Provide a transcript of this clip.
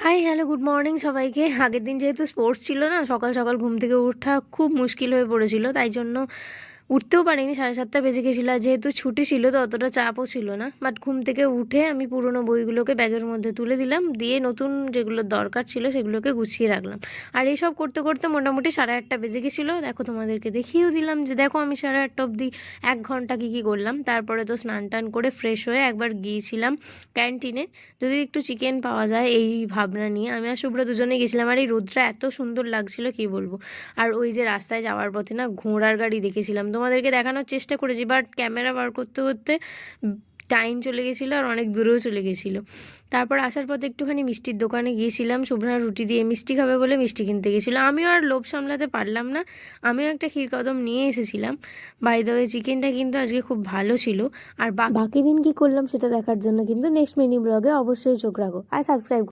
Hi hello good morning সবাইকে। আগের দিন যেহেতু স্পোর্টস ছিল না, সকাল সকাল ঘুম থেকে ওঠা খুব মুশকিল হয়ে পড়েছিল, তাই জন্য উঠতেও পারিনি। 7:30 বেজে গেছিলো। আর যেহেতু ছুটি ছিল তো অতটা চাপও ছিল না। বাট ঘুম থেকে উঠে আমি পুরোনো বইগুলোকে ব্যাগের মধ্যে তুলে দিলাম, দিয়ে নতুন যেগুলো দরকার ছিল সেগুলোকে গুছিয়ে রাখলাম। আর এইসব করতে করতে মোটামুটি 8:30 বেজে গেছিলো। দেখো, তোমাদেরকে দেখিয়েও দিলাম যে দেখো আমি 8:30 অবধি 1 ঘন্টা কী কী করলাম। তারপরে তো স্নান টান করে ফ্রেশ হয়ে একবার গিয়েছিলাম ক্যান্টিনে, যদি একটু চিকেন পাওয়া যায় এই ভাবনা নিয়ে। আমি আর শুভ্রা দুজনে গেছিলাম। আর এই রোদটা এত সুন্দর লাগছিল কি বলবো। আর ওই যে রাস্তায় যাওয়ার পথে না ঘোড়ার গাড়ি দেখেছিলাম, তোমাদেরকে দেখানোর চেষ্টা করেছি, বাট ক্যামেরা বার করতে করতে টাইম চলে গেছিলো আর অনেক দূরেও চলে গেছিলো। তারপর আসার পথে একটুখানি মিষ্টির দোকানে গিয়েছিলাম। শুভ্রা রুটি দিয়ে মিষ্টি খাবে বলে মিষ্টি কিনতে গেছিলো। আমিও আর লোভ সামলাতে পারলাম না, আমিও একটা ক্ষীরকদম নিয়ে এসেছিলাম। বাই দ্য ওয়ে, চিকেনটা কিন্তু আজকে খুব ভালো ছিল। আর বাকি দিন কি করলাম সেটা দেখার জন্য কিন্তু নেক্সট মিনি ব্লগে অবশ্যই চোখ রাখো আর সাবস্ক্রাইব